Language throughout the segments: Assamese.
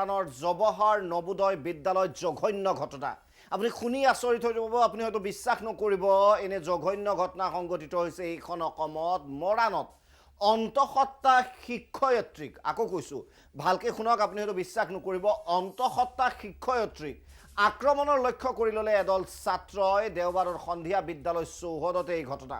মৰাণৰ জৱাহৰ নবোদয় বিদ্যালয়ত জঘন্য ঘটনা। আপুনি শুনি আচৰিত হৈ যাব, আপুনি হয়তো বিশ্বাস নকৰিব, এনে জঘন্য ঘটনা সংঘটিত হৈছে এইখন অসমত মৰাণত। অন্তঃসত্ত্বা শিক্ষয়িত্ৰীক, আকৌ কৈছোঁ ভালকৈ শুনক, আপুনি হয়তো বিশ্বাস নকৰিব, অন্তঃসত্ত্বা শিক্ষয়িত্ৰীক আক্ৰমণৰ লক্ষ্য কৰি ল'লে এদল ছাত্ৰই। দেওবাৰৰ সন্ধিয়া বিদ্যালয় চৌহদতে এই ঘটনা।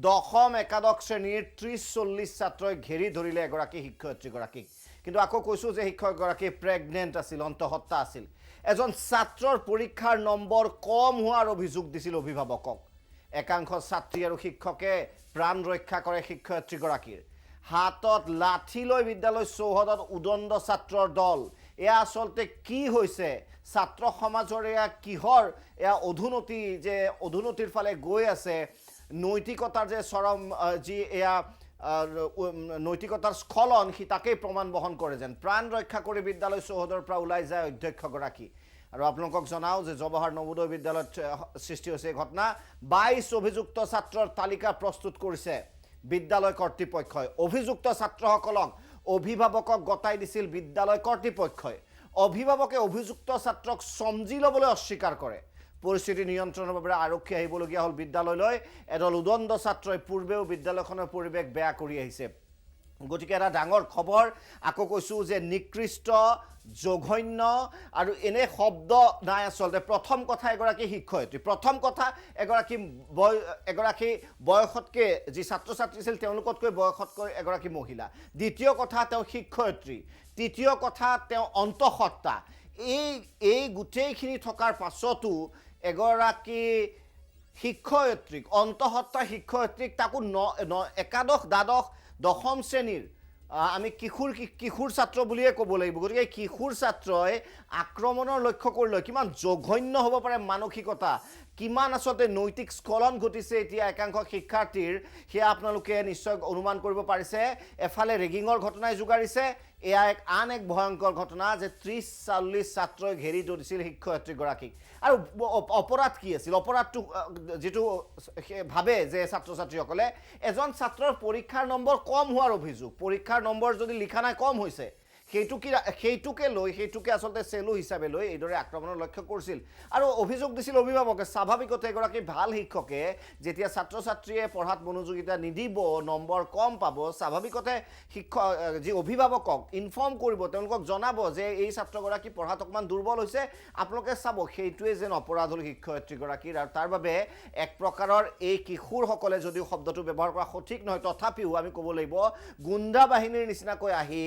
দশম একাদশ শ্ৰেণীৰ 30-40 ছাত্ৰই ঘেৰি ধৰিলে এগৰাকী শিক্ষয়িত্ৰীগৰাকীক। কিন্তু আকৌ কৈছোঁ যে শিক্ষকগৰাকী প্ৰেগনেণ্ট আছিল, অন্তঃসত্ত্বা আছিল। এজন ছাত্ৰৰ পৰীক্ষাৰ নম্বৰ কম হোৱাৰ অভিযোগ দিছিল অভিভাৱকক। একাংশ ছাত্ৰী আৰু শিক্ষকে প্ৰাণ ৰক্ষা কৰে শিক্ষয়িত্ৰীগৰাকীৰ। হাতত লাঠি লৈ বিদ্যালয় চৌহদত উদণ্ড ছাত্ৰৰ দল। এয়া আচলতে কি হৈছে? ছাত্ৰ সমাজৰ এয়া কিহৰ এয়া অধুনতি, যে অধুনতিৰ ফালে গৈ আছে, নৈতিকতাৰ যে চৰম যি এয়া নৈতিকতাৰ স্খলন, সি তাকেই প্ৰমাণ বহন কৰে যেন। প্ৰাণ ৰক্ষা কৰি বিদ্যালয় চৌহদৰ পৰা ওলাই যায় অধ্যক্ষগৰাকী। আৰু আপোনালোকক জনাওঁ যে জৱাহৰ নবোদয় বিদ্যালয়ত সৃষ্টি হৈছে এই ঘটনা। 22 অভিযুক্ত ছাত্ৰৰ তালিকা প্ৰস্তুত কৰিছে বিদ্যালয় কৰ্তৃপক্ষই। অভিযুক্ত ছাত্ৰসকলক অভিভাৱকক গতাই দিছিল বিদ্যালয় কৰ্তৃপক্ষই। অভিভাৱকে অভিযুক্ত ছাত্ৰক সমজি ল'বলৈ অস্বীকাৰ কৰে। পৰিস্থিতি নিয়ন্ত্ৰণৰ বাবে আৰক্ষী আহিবলগীয়া হ'ল বিদ্যালয়লৈ। এদল উদণ্ড ছাত্ৰই পূৰ্বেও বিদ্যালয়খনৰ পৰিৱেশ বেয়া কৰি আহিছে। গতিকে এটা ডাঙৰ খবৰ। আকৌ কৈছোঁ যে নিকৃষ্ট, জঘন্য আৰু এনে শব্দ নাই আচলতে। প্ৰথম কথা, এগৰাকী শিক্ষয়িত্ৰী। প্ৰথম কথা, এগৰাকী বয়সতকৈ যি ছাত্ৰ ছাত্ৰী আছিল তেওঁলোকতকৈ বয়সতকৈ এগৰাকী মহিলা। দ্বিতীয় কথা, তেওঁ শিক্ষয়িত্ৰী। তৃতীয় কথা, তেওঁ অন্তঃসত্ত্বা। এই গোটেইখিনি থকাৰ পাছতো এগৰাকী শিক্ষয়িত্ৰীক, অন্তঃসত্ত্বা শিক্ষয়িত্ৰীক, তাকো একাদশ, দ্বাদশ, দশম শ্ৰেণীৰ আমি কিশোৰ ছাত্ৰ বুলিয়ে ক'ব লাগিব। গতিকে কিশোৰ ছাত্ৰই আক্ৰমণৰ লক্ষ্য কৰি লয়। কিমান জঘন্য হ'ব পাৰে মানসিকতা, কিমান আচলতে নৈতিক স্খলন ঘটিছে এতিয়া একাংশ শিক্ষাৰ্থীৰ, সেয়া আপোনালোকে নিশ্চয় অনুমান কৰিব পাৰিছে। এফালে ৰেগিঙৰ ঘটনাই জোগাৰিছে, এয়া আন এক ভয়ংকৰ ঘটনা যে 30-40 ছাত্ৰই ঘেৰি ধৰিছিল শিক্ষয়িত্ৰীগৰাকীক। আৰু অপৰাধ কি আছিল? অপৰাধটো যিটো ভাবে যে ছাত্ৰ ছাত্ৰীসকলে, এজন ছাত্ৰৰ পৰীক্ষাৰ নম্বৰ কম হোৱাৰ অভিযোগ। পৰীক্ষাৰ নম্বৰ যদি লিখা নাই, কম হৈছে, সেইটোকে আচলতে চেলু হিচাপে লৈ এইদৰে আক্ৰমণৰ লক্ষ্য কৰিছিল। আৰু অভিযোগ দিছিল অভিভাৱকে। স্বাভাৱিকতে এগৰাকী ভাল শিক্ষকে যেতিয়া ছাত্ৰ ছাত্ৰীয়ে পঢ়াত মনোযোগিতা নিদিব, নম্বৰ কম পাব, স্বাভাৱিকতে যি অভিভাৱকক ইনফৰ্ম কৰিব, তেওঁলোকক জনাব যে এই ছাত্ৰগৰাকী পঢ়াত অকণমান দুৰ্বল হৈছে, আপোনালোকে চাব। সেইটোৱে যেন অপৰাধ হ'ল শিক্ষয়িত্ৰীগৰাকীৰ। আৰু তাৰ বাবে এক প্ৰকাৰৰ এই কিশোৰসকলে, যদিও শব্দটো ব্যৱহাৰ কৰা সঠিক নহয়, তথাপিও আমি ক'ব লাগিব গুণ্ডা বাহিনীৰ নিচিনাকৈ আহি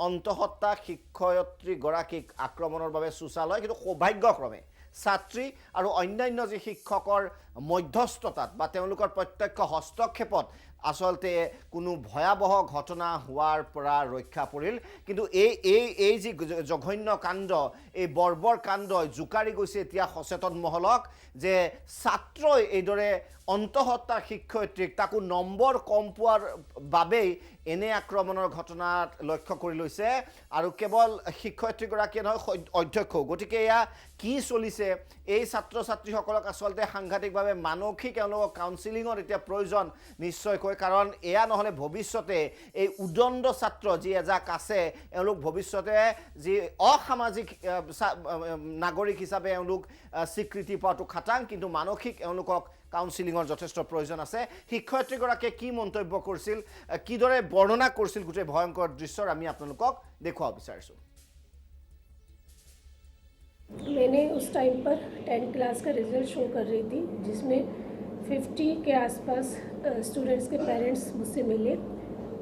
অন্তঃসত্ত্বা শিক্ষয়িত্ৰীগৰাকীক আক্ৰমণৰ বাবে চোচা লয়। কিন্তু সৌভাগ্যক্ৰমে ছাত্ৰী আৰু অন্যান্য যি শিক্ষকৰ মধ্যস্থতাত বা তেওঁলোকৰ প্ৰত্যক্ষ হস্তক্ষেপত আচলতে কোনো ভয়াৱহ ঘটনা হোৱাৰ পৰা ৰক্ষা পৰিল। কিন্তু এই যি জঘন্য কাণ্ড, এই বৰ্বৰ কাণ্ডই জোকাৰি গৈছে এতিয়া সচেতন মহলক, যে ছাত্ৰই এইদৰে অন্তঃসত্ত্বা শিক্ষয়িত্ৰীক, তাকো নম্বৰ কম পোৱাৰ বাবেই এনে আক্ৰমণৰ ঘটনাত লক্ষ্য কৰি লৈছে। আৰু কেৱল শিক্ষয়িত্ৰীগৰাকীয়ে নহয়, অধ্যক্ষও। গতিকে এয়া কি চলিছে? এই ছাত্ৰ ছাত্ৰীসকলক আচলতে সাংঘাতিকভাৱে মানসিক এওঁলোকক কাউন্সিলিঙৰ এতিয়া প্ৰয়োজন নিশ্চয়কৈ। কাৰণ এয়া নহ'লে ভৱিষ্যতে এই উদণ্ড ছাত্ৰ যি এজাক আছে, এওঁলোক ভৱিষ্যতে যি অসামাজিক নাগৰিক হিচাপে এওঁলোক স্বীকৃতি পোৱাটো খাটাং। কিন্তু মানসিক এওঁলোকক কাউন্সিলিঙৰ যথেষ্ট প্ৰয়োজন আছে। শিক্ষয়িত্ৰীগৰাকীয়ে কি মন্তব্য কৰিছিল, কিদৰে বৰ্ণনা কৰিছিল গোটেই ভয়ংকৰ দৃশ্যৰ, আমি আপোনালোকক দেখুৱাব বিচাৰিছোঁ। मैंने उस टाइम पर 10th क्लास का रिज़ल्ट शो कर रही थी, जिसमें 50 के आसपास स्टूडेंट्स के पेरेंट्स मुझसे मिले।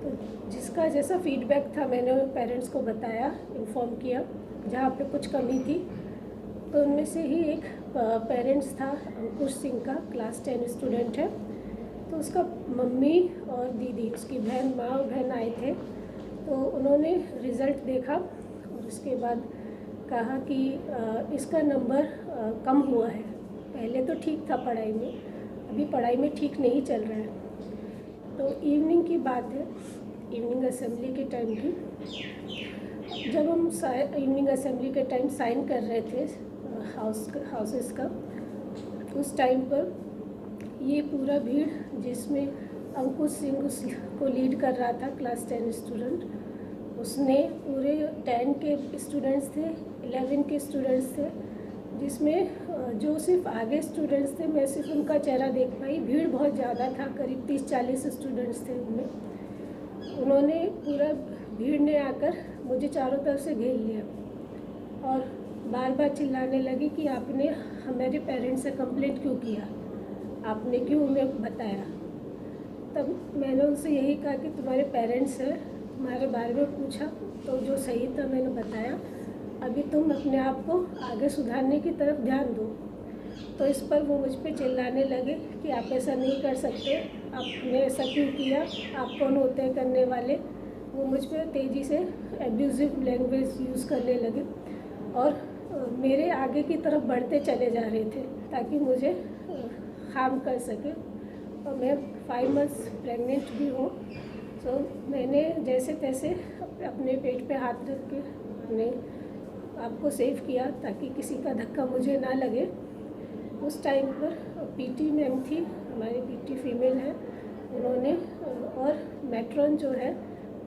तो जिसका जैसा फीडबैक था मैंने पेरेंट्स को बताया, इन्फॉर्म किया जहाँ पे कुछ कमी थी। तो उनमें से ही एक पेरेंट्स था, अंकुश सिंह का, क्लास 10 स्टूडेंट है। तो उसका मम्मी और दीदी, उसकी माँ और बहन आए थे। तो उन्होंने रिज़ल्ट देखा और उसके बाद कहा कि इसका नंबर कम हुआ है। पहले तो ठीक था पढ़ाई में, अभी पढ़ाई में ठीक नहीं चल रहा है। तो इवनिंग की बात है, इवनिंग असेंबली के टाइम की, जब हम इवनिंग असेंबली के टाइम साइन कर रहे थे हाउसेस का, उस टाइम पर ये पूरा भीड़ जिसमें अंकुश सिंह को लीड कर रहा था, क्लास 10 स्टूडेंट, उसने पूरे 10 के स्टूडेंट्स थे, 11 के स्टूडेंट्स थे, जिसमें जो सिर्फ आगे स्टूडेंट्स थे मैं सिर्फ उनका चेहरा देख पाई। भीड़ बहुत ज़्यादा था, करीब 30-40 स्टूडेंट्स थे उनमें। उन्होंने पूरा भीड़ ने आकर मुझे चारों तरफ से घेर लिया और बार बार चिल्लाने लगी कि आपने हमारे पेरेंट्स से कंप्लेंट क्यों किया, आपने क्यों उन्हें बताया। तब मैंने उनसे यही कहा कि तुम्हारे पेरेंट्स हैं, तुम्हारे बारे में पूछा तो जो सही था मैंने बताया, अभी तुम अपने आप को आगे सुधारने की तरफ ध्यान दो। तो इस पर वो मुझ पे चिल्लाने लगे कि आप ऐसा नहीं कर सकते, आपने ऐसा क्यों किया, आप कौन होते हैं करने वाले। वो मुझ पे तेज़ी से एब्यूजिव लैंग्वेज यूज़ करने लगे और मेरे आगे की तरफ बढ़ते चले जा रहे थे ताकि मुझे हार्म कर सके। और मैं 5 मंथ्स प्रेग्नेंट भी हूँ। तो मैंने जैसे तैसे अपने पेट पे हाथ रख के अपने आपको सेव किया ताकि किसी का धक्का मुझे ना लगे। उस टाइम पर पीटी मैम थी, हमारी पीटी फीमेल है, उन्होंने और मैट्रॉन जो है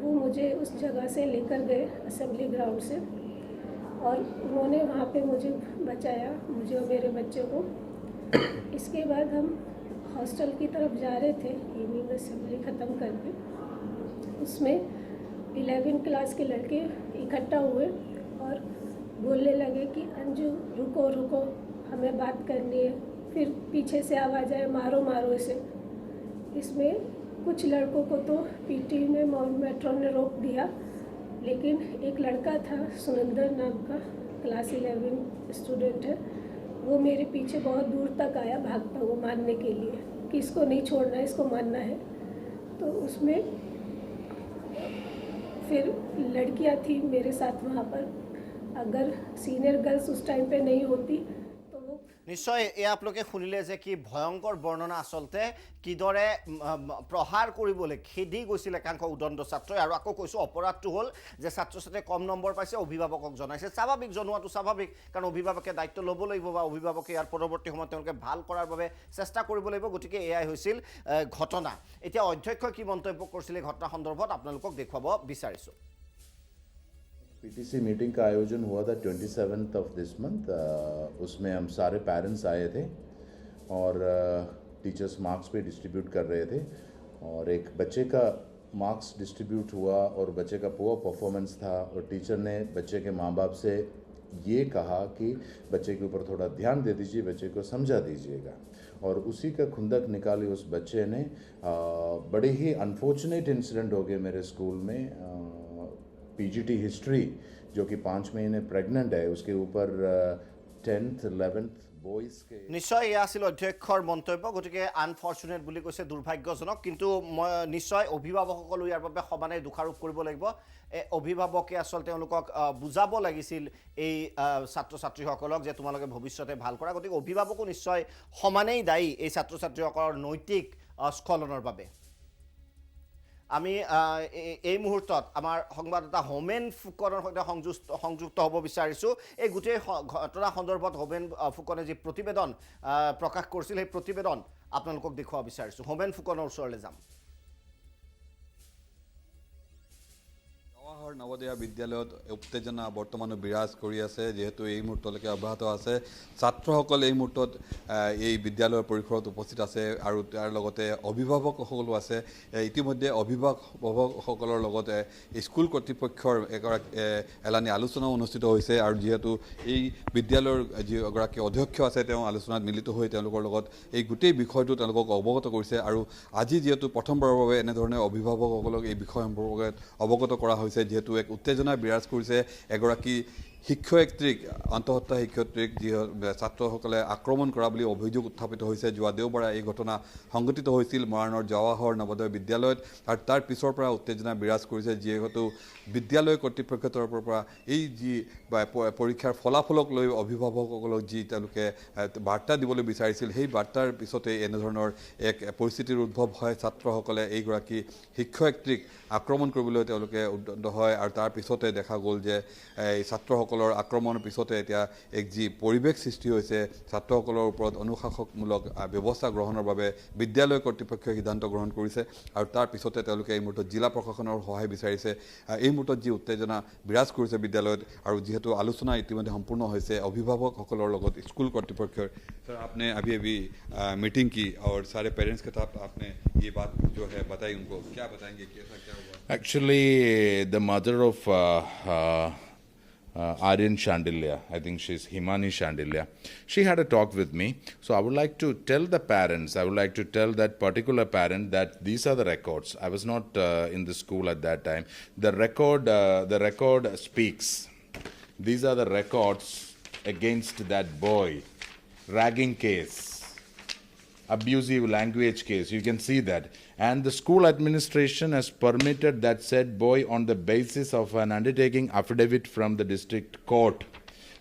वो मुझे उस जगह से लेकर गए असेंबली ग्राउंड से और उन्होंने वहाँ पे मुझे बचाया, मुझे और मेरे बच्चे को। इसके बाद हम हॉस्टल की तरफ जा रहे थे इवनिंग असेंबली ख़त्म करके। उसमें 11 क्लास के लड़के इकट्ठा हुए और बोलने लगे कि अंजू रुको रुको, हमें बात करनी है। फिर पीछे से आवाज़ आए मारो मारो इसे। इसमें कुछ लड़कों को तो पीटी में मेट्रो ने रोक दिया, लेकिन एक लड़का था सुनिंदर नाम का, क्लास 11 स्टूडेंट है, वो मेरे पीछे बहुत दूर तक आया भागता हुआ मारने के लिए कि इसको नहीं छोड़ना है, इसको मारना है। तो उसमें फिर लड़कियां थी मेरे साथ वहाँ पर, अगर सीनियर गर्ल्स उस टाइम पे नहीं होती तो वो নিশ্চয় এই আপোনালোকে শুনিলে যে কি ভয়ংকৰ বৰ্ণনা আচলতে কিদৰে প্ৰহাৰ কৰিবলৈ খেদি গৈছিল একাংশ উদণ্ড ছাত্ৰই। আৰু আকৌ কৈছোঁ অপৰাধটো হ'ল যে ছাত্ৰ ছাত্ৰীয়ে কম নম্বৰ পাইছে, অভিভাৱকক জনাইছে। স্বাভাৱিক, জনোৱাটো স্বাভাৱিক, কাৰণ অভিভাৱকে দায়িত্ব ল'ব লাগিব বা অভিভাৱকে ইয়াৰ পৰৱৰ্তী সময়ত তেওঁলোকে ভাল কৰাৰ বাবে চেষ্টা কৰিব লাগিব। গতিকে এয়াই হৈছিল ঘটনা। এতিয়া অধ্যক্ষই কি মন্তব্য কৰিছিল এই ঘটনা সন্দৰ্ভত আপোনালোকক দেখুৱাব বিচাৰিছোঁ। पीटीसी मीटिंग का आयोजन हुआ था 27th ऑफ दिस मंथ। उसमें हम सारे पेरेंट्स आए थे और टीचर्स मार्क्स भी डिस्ट्रीब्यूट कर रहे थे और एक बच्चे का मार्क्स डिस्ट्रीब्यूट हुआ और बच्चे का पुअर परफॉर्मेंस था और टीचर ने बच्चे के माँ बाप से ये कहा कि बच्चे के ऊपर थोड़ा ध्यान दे दीजिए, बच्चे को समझा दीजिएगा। और उसी का खुंदक निकाली उस बच्चे ने। बड़े ही अनफॉर्चुनेट इंसिडेंट हो गए मेरे स्कूल में। पीजीटी हिस्ट्री जो कि 5 महीने प्रेग्नेंट है, उसके ऊपर 10th 11th বয়েজ কে নিশ্চয় এয়া আছিল অধ্যক্ষৰ মন্তব্য। গতিকে আনফৰ্চুনেট বুলি কৈছে, দুৰ্ভাগ্যজনক, কিন্তু মই নিশ্চয় অভিভাৱকসকলো ইয়াৰ বাবে সমানে দোষাৰোপ কৰিব লাগিব। অভিভাৱকে আচলতে তেওঁলোকক বুজাব লাগিছিল এই ছাত্ৰ ছাত্ৰীসকলক যে তোমালোকে ভৱিষ্যতে ভাল কৰা। গতিকে অভিভাৱকো নিশ্চয় সমানেই দায়ী এই ছাত্ৰ ছাত্ৰীসকলৰ নৈতিক স্খলনৰ বাবে। আমি এই মুহূৰ্তত আমাৰ সংবাদদাতা হোমেন ফুকনৰ সৈতে সংযুক্ত হ'ব বিচাৰিছোঁ। এই গোটেই ঘটনা সন্দৰ্ভত হোমেন ফুকনে যি প্ৰতিবেদন প্ৰকাশ কৰিছিল সেই প্ৰতিবেদন আপোনালোকক দেখুৱাব বিচাৰিছোঁ। হোমেন ফুকনৰ ওচৰলৈ যাম। জৱাহৰ নৱোদয় বিদ্যালয়ত উত্তেজনা বৰ্তমানো বিৰাজ কৰি আছে, যিহেতু এই মুহূৰ্তলৈকে অব্যাহত আছে। ছাত্ৰসকল এই মুহূৰ্তত এই বিদ্যালয়ৰ পৰিসৰত উপস্থিত আছে আৰু তাৰ লগতে অভিভাৱকসকলো আছে। ইতিমধ্যে অভিভাৱকসকলৰ লগতে স্কুল কৰ্তৃপক্ষৰ এলানি আলোচনাও অনুষ্ঠিত হৈছে আৰু যিহেতু এই বিদ্যালয়ৰ যিগৰাকী অধ্যক্ষ আছে তেওঁ আলোচনাত মিলিত হৈ তেওঁলোকৰ লগত এই গোটেই বিষয়টো তেওঁলোকক অৱগত কৰিছে। আৰু আজি যিহেতু প্ৰথমবাৰৰ বাবে এনেধৰণে অভিভাৱকসকলক এই বিষয় সম্পৰ্কে অৱগত কৰা হৈছে, যেহেতু এক উত্তেজনা বিৰাজ কৰিছে। এগৰাকী শিক্ষয়িত্ৰীক, আন্তঃহত্যা শিক্ষয়িত্ৰীক যি ছাত্ৰসকলে আক্ৰমণ কৰা বুলি অভিযোগ উত্থাপিত হৈছে। যোৱা দেওবাৰে এই ঘটনা সংঘটিত হৈছিল মৰাণৰ জৱাহৰ নৱোদয় বিদ্যালয়ত আৰু তাৰ পিছৰ পৰা উত্তেজনা বিৰাজ কৰিছে, যিহেতু বিদ্যালয় কৰ্তৃপক্ষৰ তৰফৰ পৰা এই যি পৰীক্ষাৰ ফলাফলক লৈ অভিভাৱকসকলক যি তেওঁলোকে বাৰ্তা দিবলৈ বিচাৰিছিল, সেই বাৰ্তাৰ পিছতেই এনেধৰণৰ এক পৰিস্থিতিৰ উদ্ভৱ হয়। ছাত্ৰসকলে এইগৰাকী শিক্ষয়িত্ৰীক আক্ৰমণ কৰিবলৈ তেওঁলোকে উদ্যত হয় আৰু তাৰ পিছতে দেখা গ'ল যে এই ছাত্ৰসকল ছাত্ৰসকলৰ আক্ৰমণৰ পিছতে এতিয়া এক যি পৰিৱেশ সৃষ্টি হৈছে ছাত্ৰসকলৰ ওপৰত অনুশাসনমূলক ব্যৱস্থা গ্ৰহণৰ বাবে বিদ্যালয় কৰ্তৃপক্ষই সিদ্ধান্ত গ্ৰহণ কৰিছে আৰু তাৰ পিছতে তেওঁলোকে এই মুহূৰ্তত জিলা প্ৰশাসনৰ সহায় বিচাৰিছে এই মুহূৰ্তত যি উত্তেজনা বিৰাজ কৰিছে বিদ্যালয়ত আৰু যিহেতু আলোচনা ইতিমধ্যে সম্পূৰ্ণ হৈছে অভিভাৱকসকলৰ লগত স্কুল কৰ্তৃপক্ষৰ सर आपने अभी मीटिंग की और सारे पेरेंट्स के साथ आपने ये बात जो है बताई उनको क्या बताएंगे कैसा क्या हुआ Actually, the mother of Aryan Shandilya, I think she's Himani Shandilya, she had a talk with me. So I would like to tell the parents, I would like to tell that particular parent that these are the records. I was not in the school at that time. The record speaks. These are the records against that boy. Ragging case, abusive language case, you can see that. And the school administration has permitted that said boy on the basis of an undertaking affidavit from the district court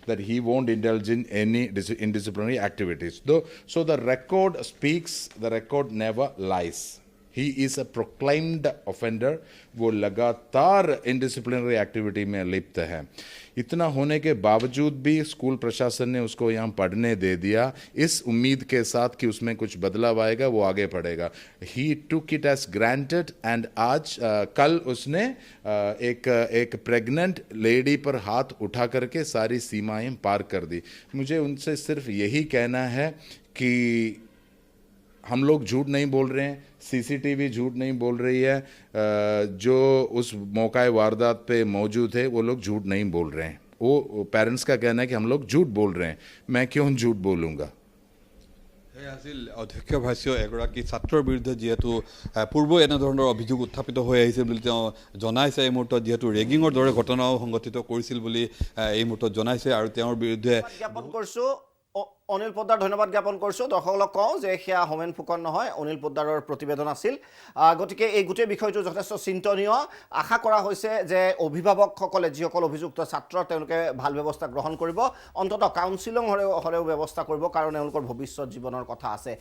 that he won't indulge in any indisciplinary activities. So the record speaks, the record never lies. He is a proclaimed offender. वो लगातार indisciplinary activity में लिप्त है. इतना होने के बावजूद भी स्कूल प्रशासन ने उसको यहाँ पढ़ने दे दिया इस उम्मीद के साथ कि उसमें कुछ बदलाव आएगा वो आगे पढ़ेगा. He took it as granted and आज कल उसने एक प्रेग्नेंट लेडी पर हाथ उठा करके सारी सीमाएं पार कर दी. मुझे उनसे सिर्फ यही कहना है कि हम लोग झूठ नहीं बोल रहे हैं, सीसीटीवी झूठ नहीं बोल रही है, जो उस मौका वारदात पे मौजूद है वो लोग झूठ नहीं बोल रहे हैं. वो पेरेंट्स का कहना है कि हम लोग झूठ बोल रहे हैं. मैं क्यों झूठ बोलूँगा. আছিল অধ্যক্ষ ভাষ্য এগৰাকী ছাত্ৰৰ বিৰুদ্ধে যিহেতু পূৰ্ব এনেধৰণৰ অভিযোগ উত্থাপিত হৈ আহিছে বুলি তেওঁ জনাইছে. এই মুহূৰ্তত যিহেতু ৰেগিঙৰ দৰে ঘটনাও সংঘটিত কৰিছিল বুলি এই মুহূৰ্তত জনাইছে আৰু তেওঁৰ বিৰুদ্ধে জ্ঞাপন কৰিছোঁ. অনিল পোদ্দাৰ ধন্যবাদ জ্ঞাপন কৰিছোঁ. দৰ্শকসকলক কওঁ যে সেয়া হোমেন ফুকন নহয়, অনিল পোদ্দাৰৰ প্ৰতিবেদন আছিল. গতিকে এই গোটেই বিষয়টো যথেষ্ট চিন্তনীয়. আশা কৰা হৈছে যে অভিভাৱকসকলে যিসকল অভিযুক্ত ছাত্ৰ তেওঁলোকে ভাল ব্যৱস্থা গ্ৰহণ কৰিব, অন্ততঃ কাউন্সিলিং হ'লেও ব্যৱস্থা কৰিব, কাৰণ এওঁলোকৰ ভৱিষ্যত জীৱনৰ কথা আছে.